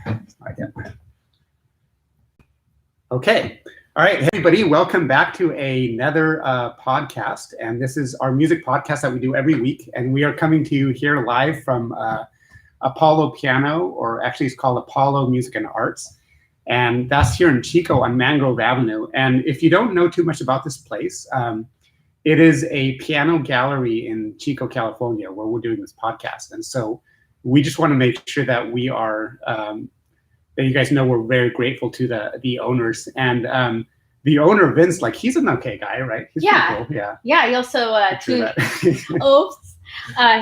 rolling. Not yet. Okay. All right, hey everybody, welcome back to another podcast. And this is our music podcast that we do every week. And we are coming to you here live from Apollo Piano, or actually it's called Apollo Music and Arts. And that's here in Chico on Mangrove Avenue. And if you don't know too much about this place, it is a piano gallery in Chico, California, where we're doing this podcast. And so we just want to make sure that we are, that you guys know we're very grateful to the owners. And the owner, Vince, like he's an okay guy, right? He's Yeah. Cool. Yeah. Yeah, he also tunes. Oops.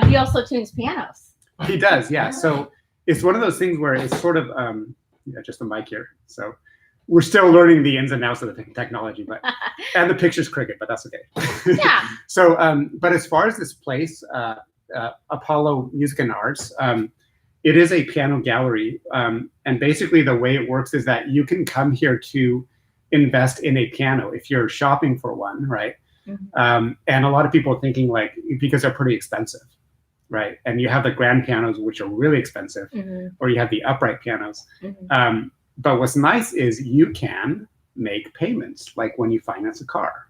He also tunes pianos. He does, yeah. So it's one of those things where it's sort of just a mic here. So we're still learning the ins and outs of the technology, but and the picture's crooked, but that's okay. Yeah. So, but as far as this place, Apollo Music and Arts, it is a piano gallery, and basically the way it works is that you can come here to invest in a piano if you're shopping for one, right? Mm-hmm. And a lot of people are thinking like, because they're pretty expensive, right? And you have the grand pianos, which are really expensive, mm-hmm. or you have the upright pianos. Mm-hmm. But what's nice is you can make payments, like when you finance a car.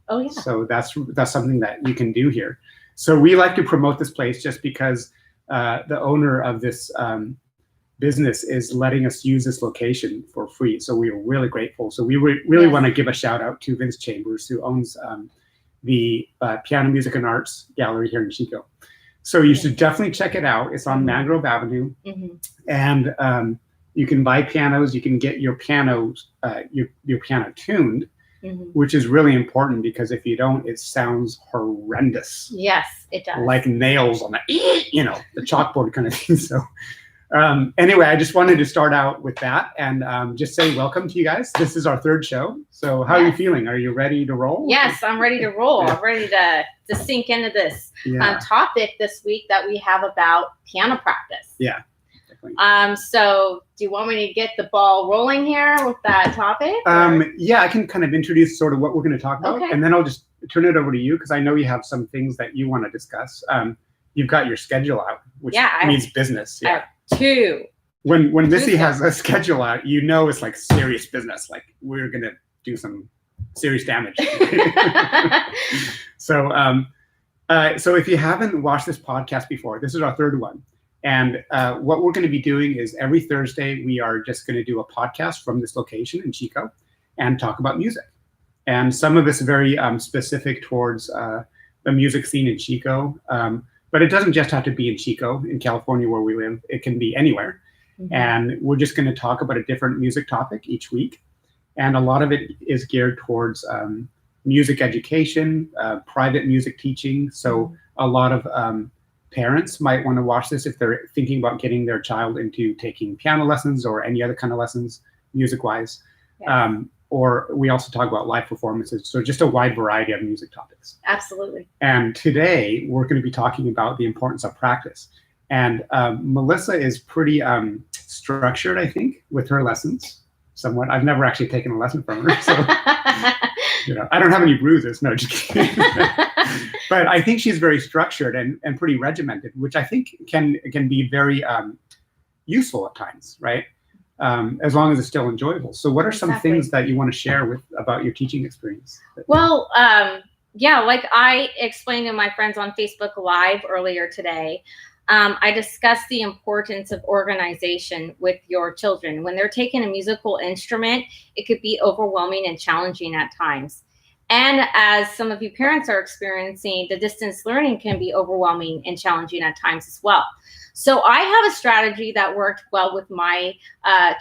Oh, yeah. So that's something that you can do here. So we like to promote this place just because the owner of this business is letting us use this location for free. So we are really grateful. So we really want to give a shout out to Vince Chambers, who owns the Piano Music and Arts Gallery here in Chico. So you should definitely check it out. It's on Mangrove Avenue, mm-hmm. and you can buy pianos. You can get your piano tuned, mm-hmm. which is really important because if you don't, it sounds horrendous. Yes, it does. Like nails on the chalkboard kind of thing. So anyway, I just wanted to start out with that and just say welcome to you guys. This is our third show. So how are you feeling? Are you ready to roll? Yes, I'm ready to roll. I'm ready to sink into this topic this week that we have about piano practice. Yeah. So do you want me to get the ball rolling here with that topic? Yeah, I can kind of introduce sort of what we're going to talk about, and then I'll just turn it over to you because I know you have some things that you want to discuss. You've got your schedule out, which means business. Yeah. I have two. When Missy has a schedule out, you know it's like serious business. Like we're going to do some serious damage. So if you haven't watched this podcast before, this is our third one. And what we're going to be doing is every Thursday, we are just going to do a podcast from this location in Chico and talk about music. And some of it's very specific towards the music scene in Chico. But it doesn't just have to be in Chico, in California where we live. It can be anywhere. Mm-hmm. And we're just going to talk about a different music topic each week. And a lot of it is geared towards music education, private music teaching. So a lot of parents might want to watch this if they're thinking about getting their child into taking piano lessons or any other kind of lessons, music-wise. Yes. Or we also talk about live performances. So just a wide variety of music topics. Absolutely. And today we're going to be talking about the importance of practice. And Melissa is pretty structured, I think, with her lessons. Somewhat. I've never actually taken a lesson from her. So, I don't have any bruises. No, just kidding. But I think she's very structured and pretty regimented, which I think can be very useful at times, right? As long as it's still enjoyable. So what are some things that you want to share about your teaching experience? Well, like I explained to my friends on Facebook Live earlier today, I discussed the importance of organization with your children. When they're taking a musical instrument, it could be overwhelming and challenging at times. And as some of you parents are experiencing, the distance learning can be overwhelming and challenging at times as well. So I have a strategy that worked well with my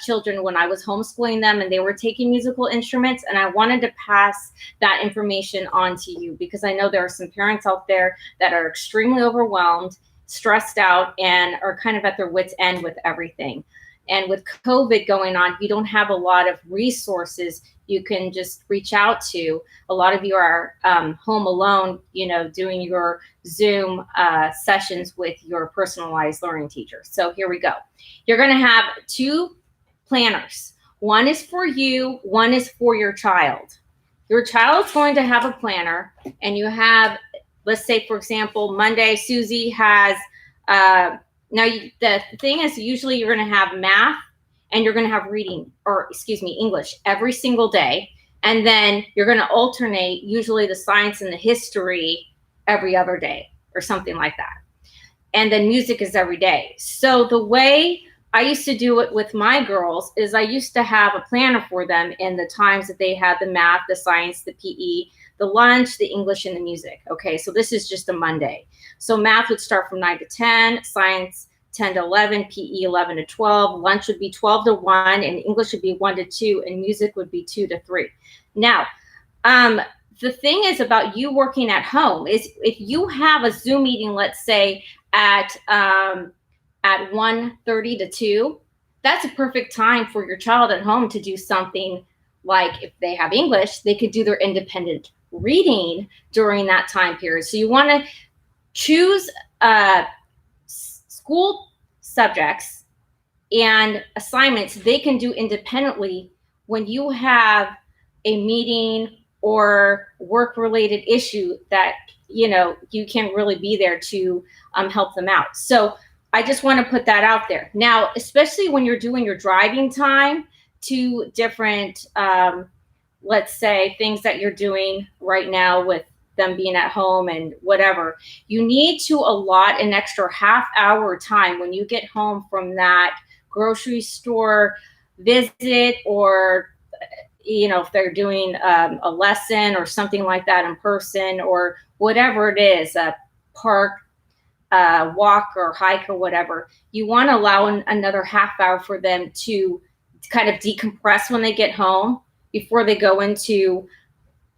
children when I was homeschooling them and they were taking musical instruments. And I wanted to pass that information on to you because I know there are some parents out there that are extremely overwhelmed, stressed out, and are kind of at their wits' end with everything. And with COVID going on, you don't have a lot of resources you can just reach out to. A lot of you are home alone, doing your Zoom sessions with your personalized learning teacher. So here we go. You're going to have two planners. One is for you, one is for your child. Your child's going to have a planner, and you have, let's say, for example, Monday, Susie has, the thing is usually you're going to have math and you're going to have English every single day. And then you're going to alternate usually the science and the history every other day or something like that. And then music is every day. So the way I used to do it with my girls is I used to have a planner for them in the times that they had the math, the science, the PE, the lunch, the English, and the music. Okay, so this is just a Monday. So math would start from 9 to 10, science 10 to 11, PE 11 to 12, lunch would be 12 to 1, and English would be 1 to 2, and music would be 2 to 3. Now, the thing is about you working at home is if you have a Zoom meeting, let's say at 1:30 to 2, that's a perfect time for your child at home to do something like if they have English, they could do their independent reading during that time period. So you want to choose school subjects and assignments they can do independently when you have a meeting or work-related issue that you can't really be there to help them out. So I just want to put that out there. Now, especially when you're doing your driving time to different, let's say, things that you're doing right now with them being at home and whatever, you need to allot an extra half-hour time when you get home from that grocery store visit, or if they're doing a lesson or something like that in person, or whatever it is, a park walk or hike or whatever, you want to allow another half hour for them to kind of decompress when they get home before they go into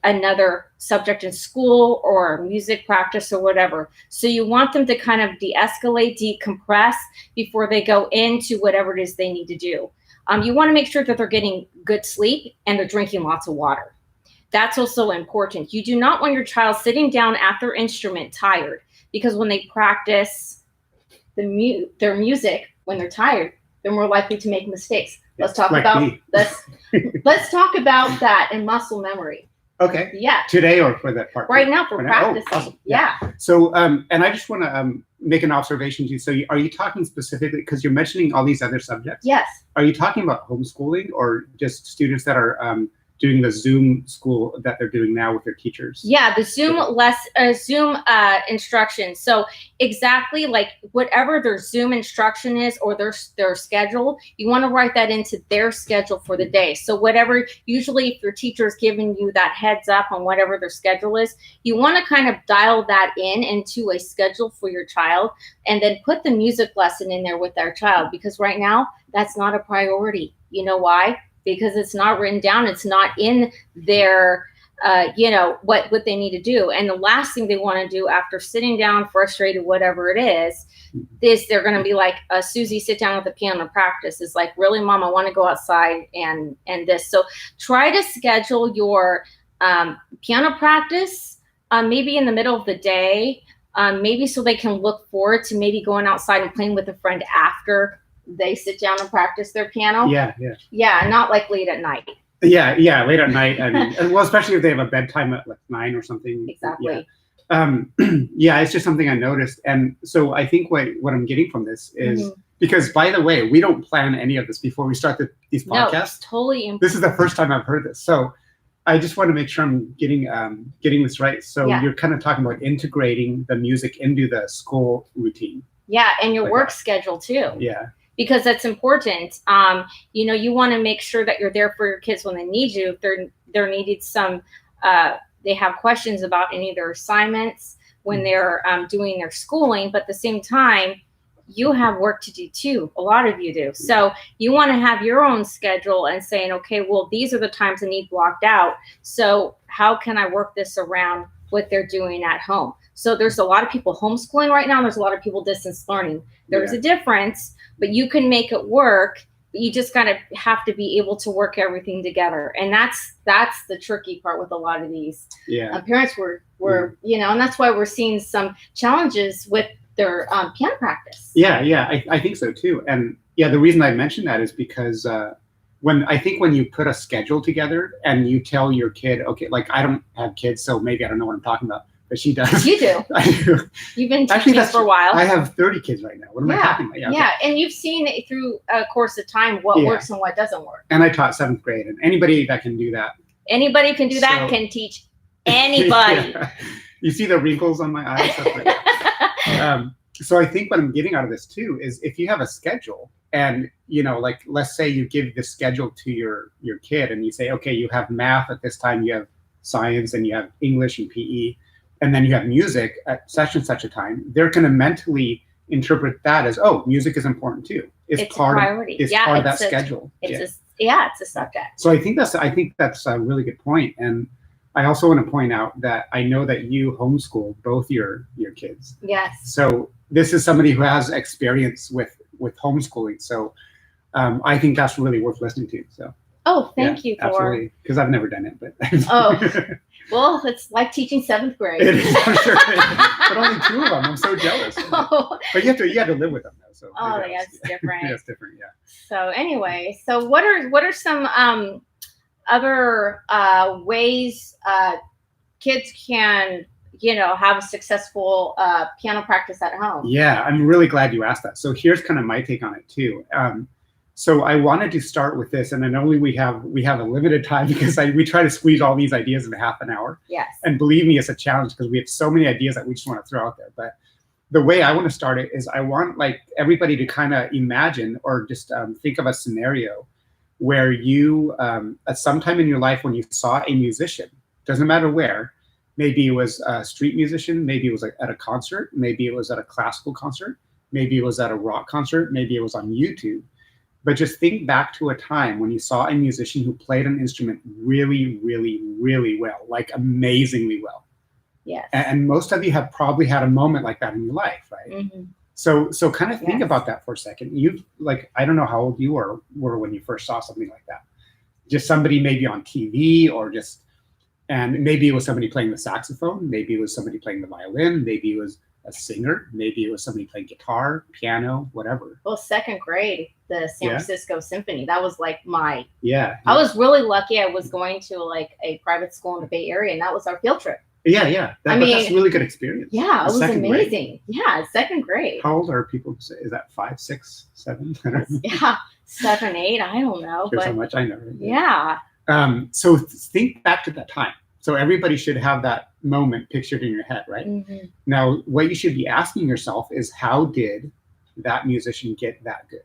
another subject in school or music practice or whatever. So you want them to kind of de-escalate, decompress before they go into whatever it is they need to do. You want to make sure that they're getting good sleep and they're drinking lots of water. That's also important. You do not want your child sitting down at their instrument tired, because when they practice their music when they're tired, they're more likely to make mistakes. Let's talk about let's talk about that in muscle memory. Okay. Yeah. Today or for that part? Right now for practicing. Oh, awesome. Yeah. So, and I just want to make an observation too. So, are you talking specifically, because you're mentioning all these other subjects? Yes. Are you talking about homeschooling or just students that are doing the Zoom school that they're doing now with their teachers? Yeah, the Zoom Zoom instruction. So exactly like whatever their Zoom instruction is or their schedule, you want to write that into their schedule for the day. So whatever, usually if your teacher is giving you that heads up on whatever their schedule is, you want to kind of dial that into a schedule for your child, and then put the music lesson in there with their child, because right now that's not a priority. You know why? Because it's not written down. It's not in their, what they need to do. And the last thing they want to do after sitting down, frustrated, whatever it is they're going to be like, Susie, sit down at the piano and practice. It's like, really, Mom, I want to go outside and this. So try to schedule your piano practice maybe in the middle of the day, maybe so they can look forward to maybe going outside and playing with a friend after they sit down and practice their piano. Yeah, not like late at night. Yeah, late at night, and well, especially if they have a bedtime at like 9 or something. Exactly. Yeah, it's just something I noticed, and so I think what I'm getting from this is because, by the way, we don't plan any of this before we start these podcasts. No, it's totally important. This is the first time I've heard this, so I just want to make sure I'm getting this right. So you're kind of talking about integrating the music into the school routine. Yeah, and your work schedule too. Yeah. Because that's important. You want to make sure that you're there for your kids when they need you. If they're needed some, they have questions about any of their assignments when they're doing their schooling, but at the same time, you have work to do too. A lot of you do. So you want to have your own schedule and saying, okay, well, these are the times I need blocked out. So how can I work this around what they're doing at home? So there's a lot of people homeschooling right now. There's a lot of people distance learning. There's a difference, but you can make it work. But you just kind of have to be able to work everything together. And that's the tricky part with a lot of these parents were and that's why we're seeing some challenges with their piano practice. Yeah, I think so too. And the reason I mentioned that is because when you put a schedule together and you tell your kid, okay, like I don't have kids, so maybe I don't know what I'm talking about. but she does. You do. I do. You've been teaching for a while. I have 30 kids right now. What am I talking about? Yeah, and you've seen it through a course of time what works and what doesn't work. And I taught 7th grade, and anybody that can do that. Anybody can do that, can teach anybody. You see the wrinkles on my eyes? So I think what I'm getting out of this too is if you have a schedule and, you know, like, let's say you give the schedule to your kid and you say, okay, you have math at this time, you have science, and you have English and PE, and then you have music at such and such a time, they're going to mentally interpret that as, oh, music is important too. It's part a priority. It's part of that schedule. It's a subject. So I think that's a really good point. And I also want to point out that I know that you homeschool both your kids. Yes. So this is somebody who has experience with homeschooling. So I think that's really worth listening to. So. Oh, thank you, Thor. Absolutely, because I've never done it. But well, it's like teaching 7th grade. It is, I'm sure. But only 2 of them. I'm so jealous. Oh. But you have to live with them though. So that's different. That's different. Yeah. So anyway, so what are some other ways kids can, you know, have a successful piano practice at home? Yeah, I'm really glad you asked that. So here's kind of my take on it too. So I wanted to start with this, and I know we have a limited time because we try to squeeze all these ideas in half an hour. Yes. And believe me, it's a challenge because we have so many ideas that we just want to throw out there. But the way I want to start it is I want like everybody to kind of imagine or just think of a scenario where you, at some time in your life when you saw a musician, doesn't matter where, maybe it was a street musician, maybe it was like at a concert, maybe it was at a classical concert, maybe it was at a rock concert, maybe it was on YouTube. But just think back to a time when you saw a musician who played an instrument really, really, really well, like amazingly well. Yes. And most of you have probably had a moment like that in your life, right? Mm-hmm. So kind of think about that for a second. You've like, I don't know how old you were when you first saw something like that. Just somebody maybe on TV or just, and maybe it was somebody playing the saxophone. Maybe it was somebody playing the violin. Maybe it was a singer. Maybe it was somebody playing guitar, piano, whatever. Well, 2nd grade, the San Francisco Symphony, that was like my, I was really lucky. I was going to like a private school in the Bay Area, and that was our field trip. Yeah. That's a really good experience. Yeah, it was amazing. Yeah, 2nd grade. How old are people? Is that 5, 6, 7? Yeah, 7, 8. I don't know. Here's how much I know. Right? Yeah. So think back to that time. So everybody should have that moment pictured in your head, right? Mm-hmm. Now, what you should be asking yourself is, how did that musician get that good?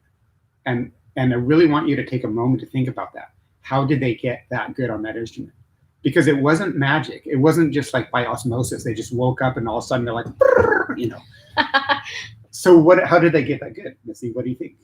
And I really want you to take a moment to think about that. How did they get that good on that instrument? Because it wasn't magic. It wasn't just like by osmosis. They just woke up and all of a sudden they're like, you know. So how did they get that good, Missy? What do you think?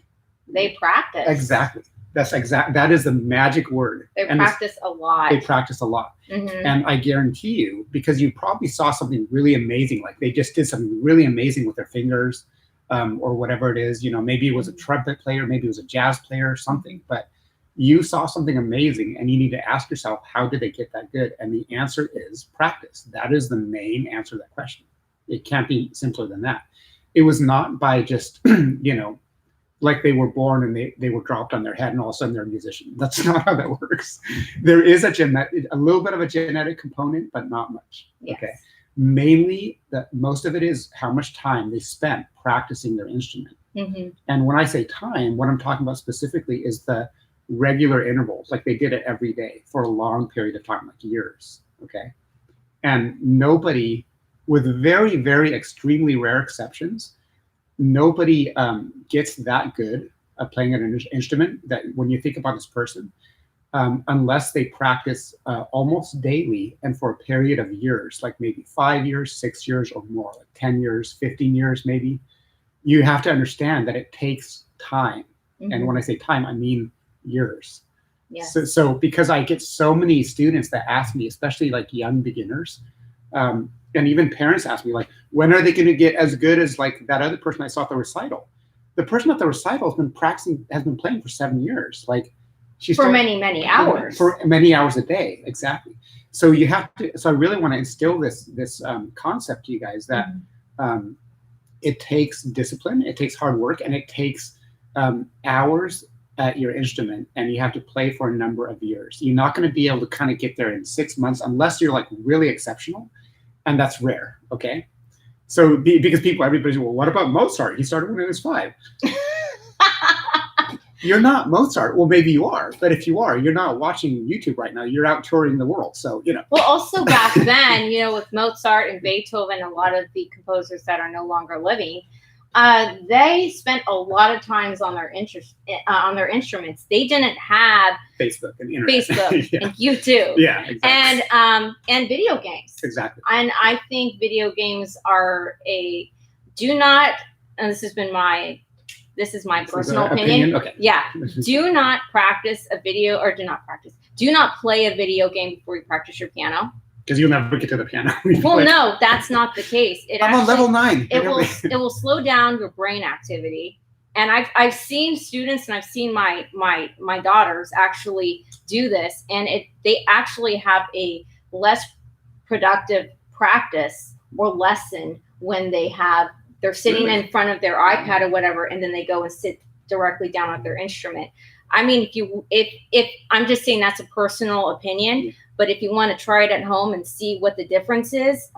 They practiced. Exactly. That is the magic word. They practice a lot. They practice a lot. Mm-hmm. And I guarantee you, because you probably saw something really amazing, like they just did something really amazing with their fingers, or whatever it is, you know, maybe it was a trumpet player, maybe it was a jazz player or something, but you saw something amazing and you need to ask yourself, how did they get that good? And the answer is practice. That is the main answer to that question. It can't be simpler than that. It was not by just, you know, like they were born and they were dropped on their head and all of a sudden they're a musician. That's not how that works. There is a little bit of a genetic component, but not much. Yes. Okay. Mainly, most of it is how much time they spent practicing their instrument. Mm-hmm. And when I say time, what I'm talking about specifically is the regular intervals, like they did it every day for a long period of time, like years. Okay. And nobody, with very, very extremely rare exceptions, nobody gets that good at playing an instrument that when you think about this person, unless they practice almost daily and for a period of years, like maybe 5 years, 6 years or more, like 10 years, 15 years, maybe. You have to understand that it takes time. Mm-hmm. And when I say time, I mean years. Yes. So because I get so many students that ask me, especially like young beginners, and even parents ask me, like, when are they going to get as good as like that other person I saw at the recital? The person at the recital has been playing for 7 years. Like many hours. For many hours a day, exactly. So you have to. So I really want to instill this concept to you guys that it takes discipline, it takes hard work, and it takes hours at your instrument, and you have to play for a number of years. You're not going to be able to kind of get there in 6 months unless you're like really exceptional. and that's rare. Okay, so because everybody's, well, what about Mozart? He started when he was 5. You're not Mozart. Well, maybe you are, but if you are, you're not watching YouTube right now. You're out touring the world, so you know. Well, also back then, you know, with Mozart and Beethoven, a lot of the composers that are no longer living, they spent a lot of times on their instruments. They didn't have Facebook and internet. yeah. And YouTube. Yeah, exactly. And video games. Exactly. And I think video games are do not, and this is my personal opinion. Okay. Yeah. Do not practice do not play a video game before you practice your piano. Because you'll never get to the piano. Well, no, that's not the case. I'm on level 9. It will slow down your brain activity. And I've seen students, and I've seen my daughters actually do this, and they actually have a less productive practice or lesson when they're sitting in front of their iPad or whatever, and then they go and sit directly down at their instrument. I mean, if I'm just saying that's a personal opinion, but if you want to try it at home and see what the difference is,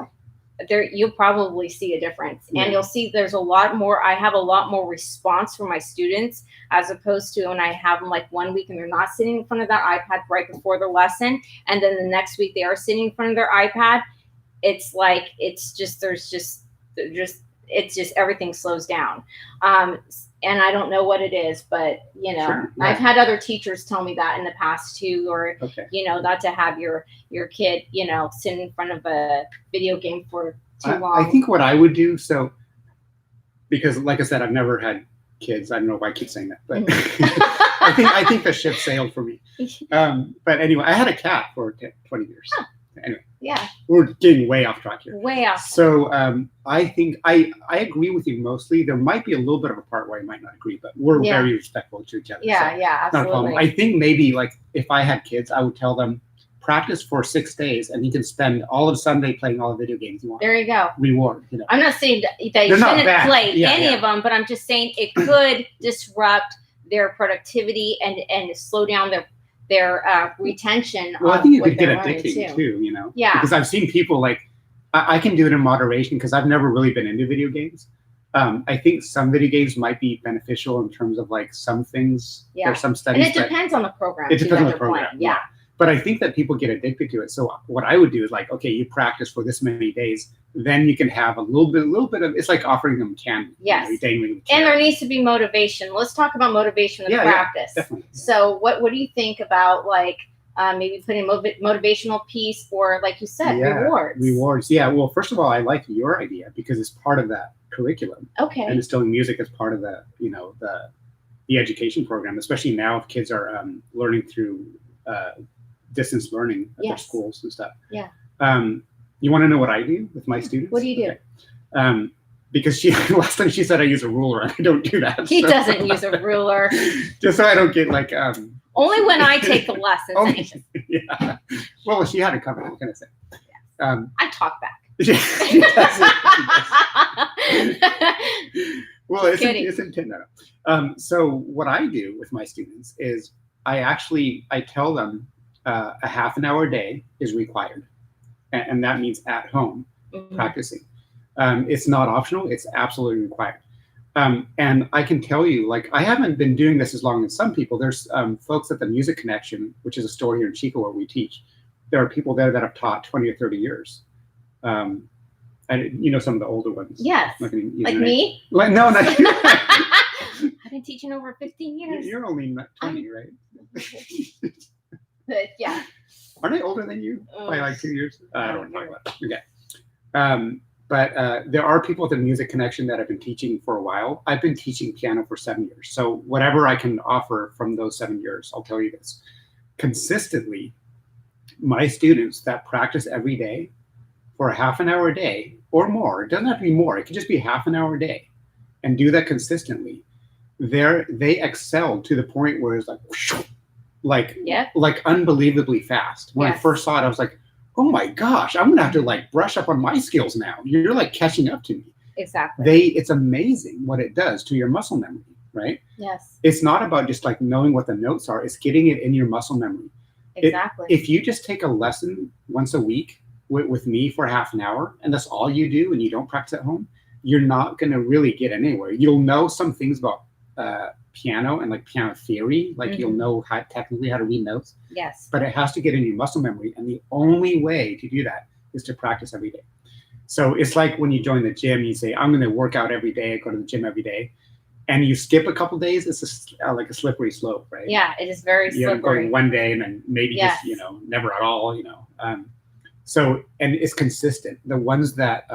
you'll probably see a difference. And you'll see I have a lot more response from my students, as opposed to when I have them like 1 week and they're not sitting in front of that iPad right before the lesson, and then the next week they are sitting in front of their iPad. It's like everything slows down. And I don't know what it is, but you know, sure, I've had other teachers tell me that in the past too, or you know, not to have your kid, you know, sit in front of a video game for too long. I think what I would do, because like I said, I've never had kids. I don't know why I keep saying that, but I think the ship sailed for me. But anyway, I had a cat for 20 years. Huh. Anyway. Yeah. We're getting way off track here. Way off. So I think I agree with you mostly. There might be a little bit of a part where I might not agree, but we're very respectful to each other. Yeah, so yeah, absolutely. Not a problem. I think maybe like if I had kids, I would tell them practice for 6 days, and you can spend all of Sunday playing all the video games you want. There you go. Reward. You know. I'm not saying that you shouldn't play any of them, but I'm just saying it could disrupt their productivity and slow down their retention. Well, I think you could get addicted too, you know? Yeah. Because I've seen people like, I can do it in moderation because I've never really been into video games. I think some video games might be beneficial in terms of like some things. Yeah. There's some studies. And it depends on the program. It depends on the program. Yeah. But I think that people get addicted to it. So what I would do is like, okay, you practice for this many days, then you can have a little bit of, it's like offering them candy. Yes. You know, and there needs to be motivation. Let's talk about motivation in practice. Yeah, definitely. So what do you think about like maybe putting motivational piece, or like you said, rewards? Rewards. Yeah. Well, first of all, I like your idea because it's part of that curriculum. Okay. And instilling music as part of the, you know, the education program, especially now if kids are learning through distance learning at their schools and stuff. Yeah. You want to know what I do with my students? What do you do? Okay. Because last time she said I use a ruler, and I don't do that. He doesn't use a ruler. Just so I don't get like. Only when I take the lessons. Yeah. Well, she had it covered. What can I say? Yes. I talk back. She does. Well, it's intended. So what I do with my students is I tell them a half an hour a day is required. And that means at home practicing. It's not optional. It's absolutely required. And I can tell you, like, I haven't been doing this as long as some people. There's folks at the Music Connection, which is a store here in Chico where we teach. There are people there that have taught 20 or 30 years. And you know some of the older ones. Yes. Like me? Like, no, not you. I've been teaching over 15 years. You're only 20, right? But yeah. Aren't I older than you by like 2 years? I don't want to talk about it. Okay. But there are people at the Music Connection that have been teaching for a while. I've been teaching piano for 7 years. So whatever I can offer from those 7 years, I'll tell you this. Consistently, my students that practice every day for a half an hour a day or more, it doesn't have to be more, it can just be half an hour a day, and do that consistently, they excel to the point where it's like unbelievably fast. When I first saw it, I was like, oh my gosh, I'm gonna have to like brush up on my skills now. You're like catching up to me. Exactly. It's amazing what it does to your muscle memory, right? Yes. It's not about just like knowing what the notes are, it's getting it in your muscle memory. Exactly. If you just take a lesson once a week with me for half an hour and that's all you do and you don't practice at home, you're not going to really get anywhere. You'll know some things about piano and like piano theory, like you'll know how technically how to read notes. Yes. But it has to get in your muscle memory, and the only way to do that is to practice every day. So it's like when you join the gym, you say, I'm going to work out every day, go to the gym every day, and you skip a couple days, it's like a slippery slope, right? Yeah, it is very slippery. Going one day and then maybe just, never at all, So, and it's consistent. The ones that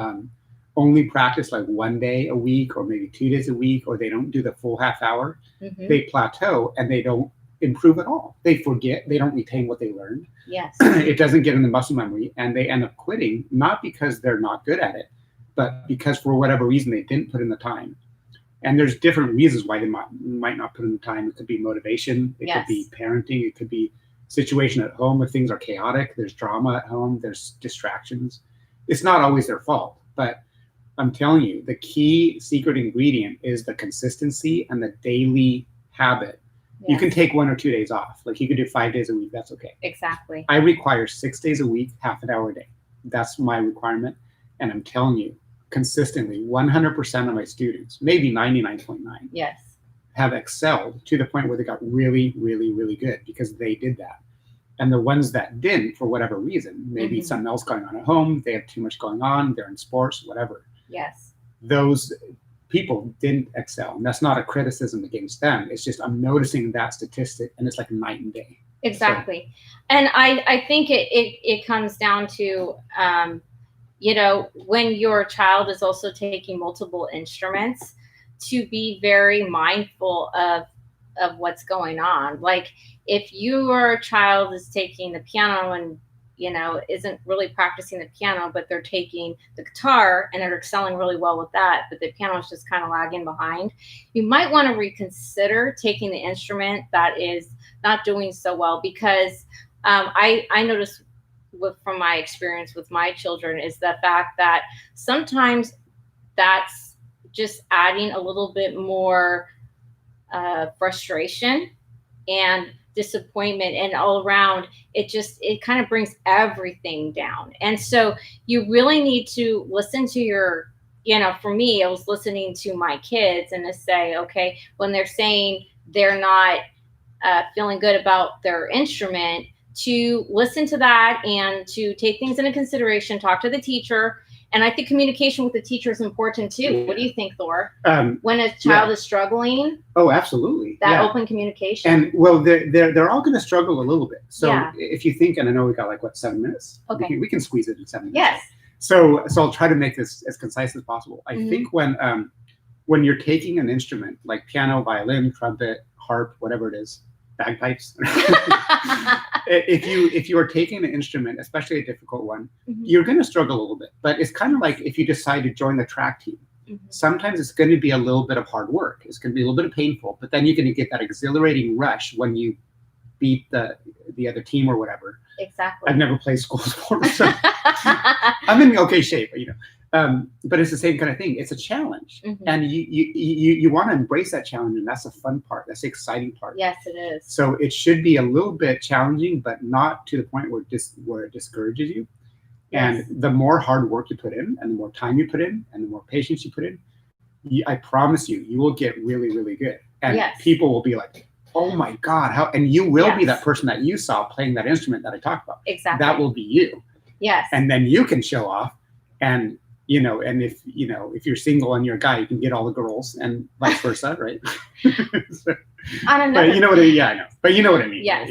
only practice like one day a week or maybe 2 days a week, or they don't do the full half hour, they plateau and they don't improve at all. They forget, they don't retain what they learned. Yes. It doesn't get in the muscle memory, and they end up quitting, not because they're not good at it, but because for whatever reason they didn't put in the time. And there's different reasons why they might not put in the time. It could be motivation, it could be parenting, it could be situation at home if things are chaotic, there's drama at home, there's distractions. It's not always their fault, but I'm telling you, the key secret ingredient is the consistency and the daily habit. You can take 1 or 2 days off. Like you could do 5 days a week. That's okay. Exactly. I require 6 days a week, half an hour a day. That's my requirement. And I'm telling you, consistently, 100% of my students, maybe 99.9, have excelled to the point where they got really, really, really good because they did that. And the ones that didn't, for whatever reason, maybe something else going on at home, they have too much going on, they're in sports, whatever. Yes. Those people didn't excel. And that's not a criticism against them. It's just I'm noticing that statistic, and it's like night and day. Exactly. So, and I think it comes down to, when your child is also taking multiple instruments, to be very mindful of what's going on. Like if your child is taking the piano and isn't really practicing the piano, but they're taking the guitar and they're excelling really well with that, but the piano is just kind of lagging behind, you might want to reconsider taking the instrument that is not doing so well. Because I noticed from my experience with my children is the fact that sometimes that's just adding a little bit more frustration and disappointment, and all around it kind of brings everything down. And so you really need to listen to your, for me, I was listening to my kids and to say, okay, when they're saying they're not feeling good about their instrument, to listen to that and to take things into consideration, talk to the teacher. And I think communication with the teacher is important too. Yeah. What do you think, Thor? When a child is struggling? Oh, absolutely. That open communication. And well, they're all going to struggle a little bit. So if you think, and I know we got like 7 minutes. Okay. We can squeeze it in 7 minutes. Yes. So I'll try to make this as concise as possible. I think when you're taking an instrument like piano, violin, trumpet, harp, whatever it is, bagpipes. If you are taking an instrument, especially a difficult one, you're going to struggle a little bit. But it's kind of like if you decide to join the track team. Sometimes it's going to be a little bit of hard work. It's going to be a little bit of painful, but then you're going to get that exhilarating rush when you beat the other team or whatever. Exactly. I've never played school sports, so I'm in okay shape, but it's the same kind of thing. It's a challenge, and you want to embrace that challenge, and that's the fun part. That's the exciting part. Yes, it is. So it should be a little bit challenging, but not to the point where it discourages you. Yes. And the more hard work you put in, and the more time you put in, and the more patience you put in, I promise you will get really, really good. And people will be like, oh my God, how? And you will be that person that you saw playing that instrument that I talked about. Exactly. That will be you. Yes. And then you can show off, and and if you're single and you're a guy, you can get all the girls, and vice versa, right? So, I don't know. But you know what I mean? Yeah, I know. But you know what I mean. Yes.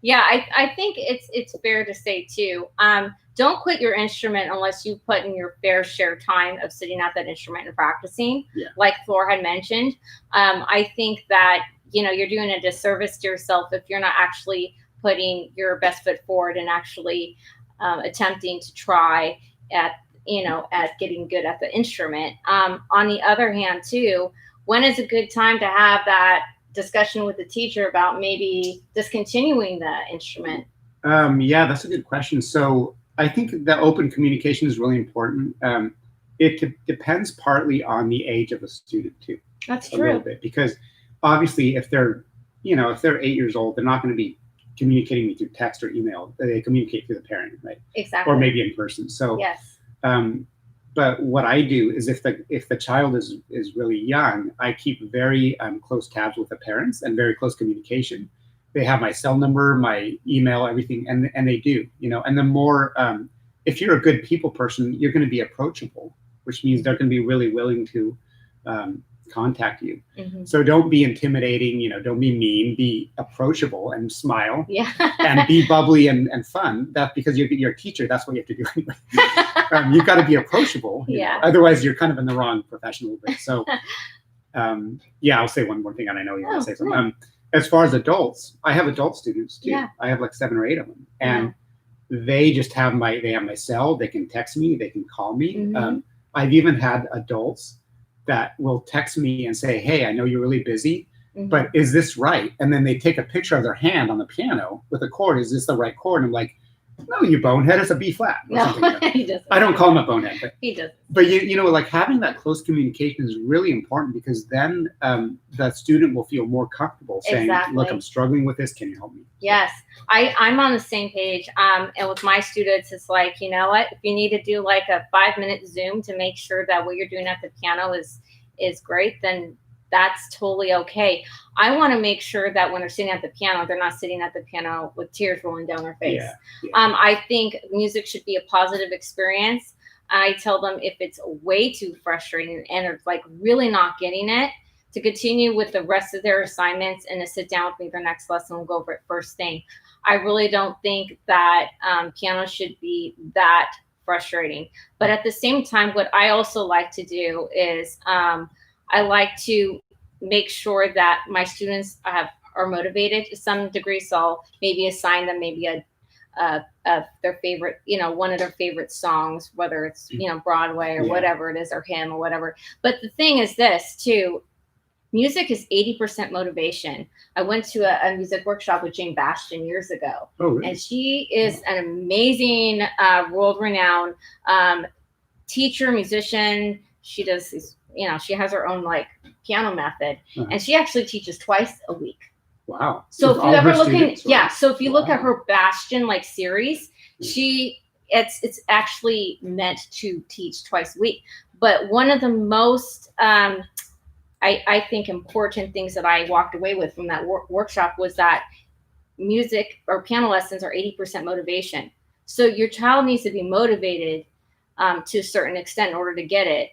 Yeah. I think it's fair to say too. Don't quit your instrument unless you put in your fair share time of sitting at that instrument and practicing. Yeah. Like Thor had mentioned, I think that you're doing a disservice to yourself if you're not actually putting your best foot forward and actually attempting to try at getting good at the instrument. On the other hand, too, when is a good time to have that discussion with the teacher about maybe discontinuing the instrument? Yeah, that's a good question. So I think that open communication is really important. It depends partly on the age of the student too. That's true. A little bit, because obviously if they're 8 years old, they're not going to be communicating me through text or email. They communicate through the parent, right? Exactly. Or maybe in person. So yes. But what I do is if the child is really young, I keep very close tabs with the parents and very close communication. They have my cell number, my email, everything, and they do, and the more, if you're a good people person, you're going to be approachable, which means they're going to be really willing to contact you. Mm-hmm. So don't be intimidating, don't be mean, be approachable and smile. Yeah. And be bubbly and fun. That's because you're a teacher. That's what you have to do anyway. You've got to be approachable. Yeah. Otherwise, you're kind of in the wrong profession a little bit. So, I'll say one more thing, and I know you want to say something. As far as adults, I have adult students too. Yeah. I have like 7 or 8 of them, and they just have my cell. They can text me. They can call me. Mm-hmm. I've even had adults that will text me and say, "Hey, I know you're really busy, but is this right?" And then they take a picture of their hand on the piano with a chord. Is this the right chord? And I'm like, "No, you bonehead, it's a B flat." No, he doesn't. I don't call him a bonehead, but he does. But like having that close communication is really important, because then the student will feel more comfortable saying, exactly. "Look, I'm struggling with this. Can you help me?" Yes, I'm on the same page. And with my students, it's like, you know what? If you need to do like a 5-minute Zoom to make sure that what you're doing at the piano is great, then that's totally okay. I want to make sure that when they're sitting at the piano, they're not sitting at the piano with tears rolling down their face. Yeah. I think music should be a positive experience. I tell them if it's way too frustrating and it's like really not getting it, to continue with the rest of their assignments and to sit down with me their next lesson. We'll go over it first thing. I really don't think that piano should be that frustrating. But at the same time, what I also like to do is I like to make sure that my students are motivated to some degree. So I'll maybe assign them maybe their favorite, one of their favorite songs, whether it's, Broadway or whatever it is, or hymn or whatever. But the thing is this too, music is 80% motivation. I went to a music workshop with Jane Bastian years ago. Oh, really? And she is an amazing, world-renowned teacher, musician. She does these, she has her own like piano method, and she actually teaches twice a week. Wow. So if you ever look look at her Bastian like series, it's actually meant to teach twice a week. But one of the most I think important things that I walked away with from that workshop was that music or piano lessons are 80% motivation. So your child needs to be motivated to a certain extent in order to get it.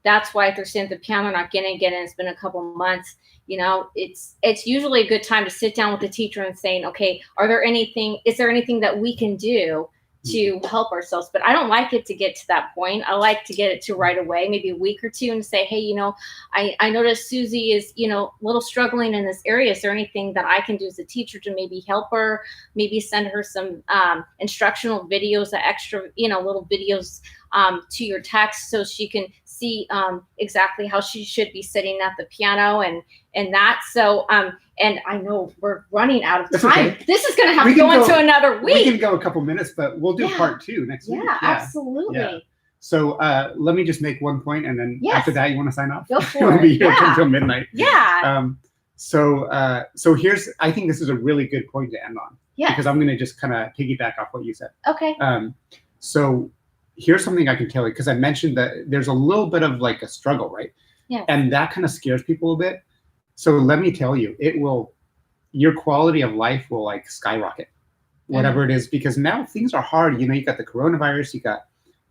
That's why if they're sitting at the piano, not getting it, it's been a couple months, it's usually a good time to sit down with the teacher and saying, okay, is there anything that we can do to help ourselves? But I don't like it to get to that point. I like to get it to right away, maybe a week or two, and say, hey, I noticed Susie is, a little struggling in this area. Is there anything that I can do as a teacher to maybe help her, maybe send her some instructional videos, extra, little videos to your text so she can see exactly how she should be sitting at the piano and that. So, and I know we're running out of time. Okay. This is going to have to go into another week. We can go a couple minutes, but we'll do part 2 next week. Yeah, absolutely. Yeah. So let me just make one point, and then after that, you want to sign off? Go for we'll it. be here until midnight. Yeah. So I think this is a really good point to end on. Yeah. Because I'm going to just kind of piggyback off what you said. Okay. So here's something I can tell you, because I mentioned that there's a little bit of like a struggle, right? Yeah. And that kind of scares people a bit. So let me tell you, your quality of life will like skyrocket, whatever it is, because now things are hard. You got the coronavirus,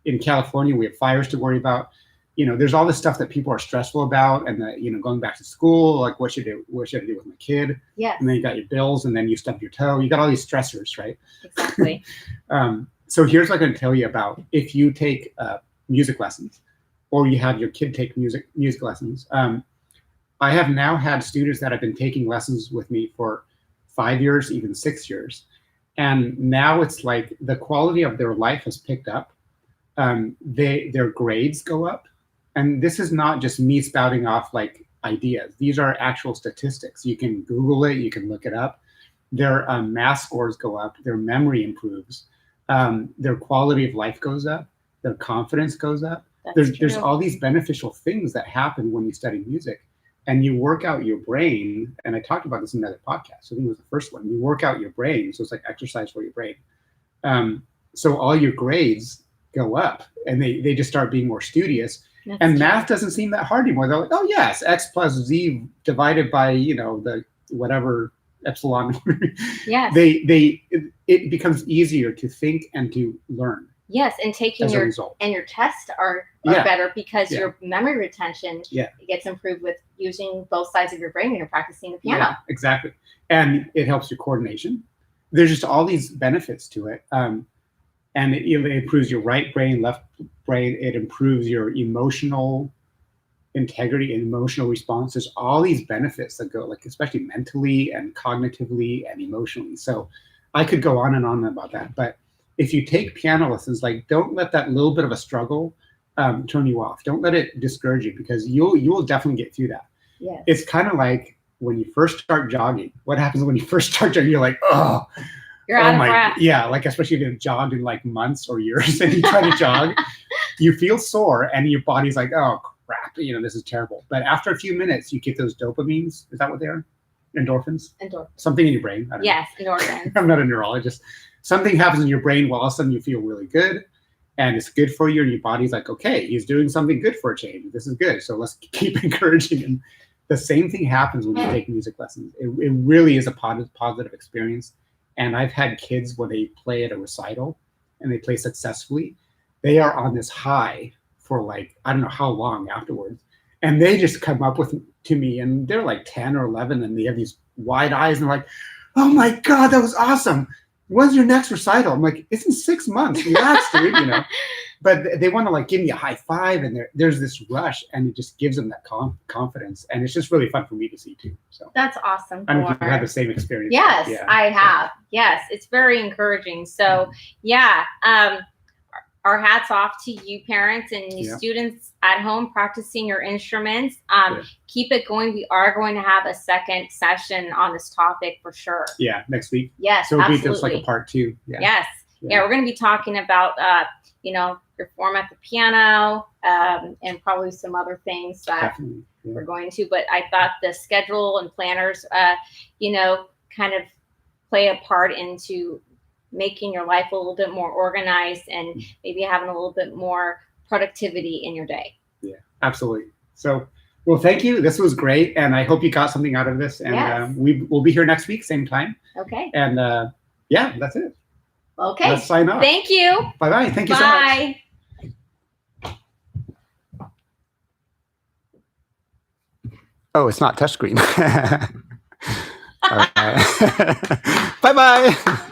in California, we have fires to worry about. There's all this stuff that people are stressful about, and going back to school, like what should I do with my kid? Yeah. And then you got your bills, and then you stub your toe. You got all these stressors, right? Exactly. So here's what I'm going to tell you about if you take music lessons, or you have your kid take music lessons. I have now had students that have been taking lessons with me for 5 years, even 6 years. And now it's like the quality of their life has picked up. Their grades go up. And this is not just me spouting off like ideas. These are actual statistics. You can Google it. You can look it up. Their math scores go up. Their memory improves. Their quality of life goes up. Their confidence goes up. There's all these beneficial things that happen when you study music. and you work out your brain. And I talked about this in another podcast. So I think it was the first one. You work out your brain. So it's like exercise for your brain. So all your grades go up, and they just start being more studious. And math doesn't seem that hard anymore. They're like, oh yes, x plus z divided by, the whatever epsilon. Yes. It becomes easier to think and to learn. Yes, and taking your tests are better because your memory retention gets improved with using both sides of your brain when you're practicing the piano. Yeah, exactly. And it helps your coordination. There's just all these benefits to it. And it improves your right brain, left brain. It improves your emotional integrity and emotional response. There's all these benefits that go, like, especially mentally and cognitively and emotionally. So I could go on and on about that. But if you take piano lessons, like, don't let that little bit of a struggle turn you off. Don't let it discourage you, because you will definitely get through that. Yes. It's kind of like when you first start jogging. What happens when you first start jogging? You're like, oh. You're out of breath. Yeah, like especially if you've jogged in like months or years and you try to jog, you feel sore and your body's like, oh crap, this is terrible. But after a few minutes, you get those dopamines. Is that what they are? Endorphins? Endorphins. Something in your brain. Yes, endorphins. I'm not a neurologist. Something happens in your brain while all of a sudden you feel really good, and it's good for you, and your body's like, okay, he's doing something good for a change. This is good. So let's keep encouraging him. The same thing happens when you take music lessons. It really is a positive experience. And I've had kids, when they play at a recital and they play successfully, they are on this high for like, I don't know how long afterwards. And they just come up to me, and they're like 10 or 11, and they have these wide eyes, and they're like, oh my God, that was awesome. When's your next recital? I'm like, it's in 6 months. Relax, dude, But they want to like give me a high five, and there's this rush, and it just gives them that confidence, and it's just really fun for me to see too. So that's awesome. I don't know if you've had the same experience. Yes, yeah, I have. Yes, it's very encouraging. So our hats off to you parents and you students at home practicing your instruments. Keep it going. We are going to have a second session on this topic for sure. Yeah, next week. Yes, so it'll absolutely. be just like a part 2. Yeah. Yes. Yeah, we're going to be talking about your form at the piano, and probably some other things that we're going to. But I thought the schedule and planners, kind of play a part into making your life a little bit more organized and maybe having a little bit more productivity in your day. Yeah, absolutely. So, well, thank you. This was great. And I hope you got something out of this. And we'll be here next week, same time. Okay. And that's it. Okay. Let's sign off. Thank you. Bye-bye. Thank you so much. Bye. Oh, it's not touchscreen. Bye-bye.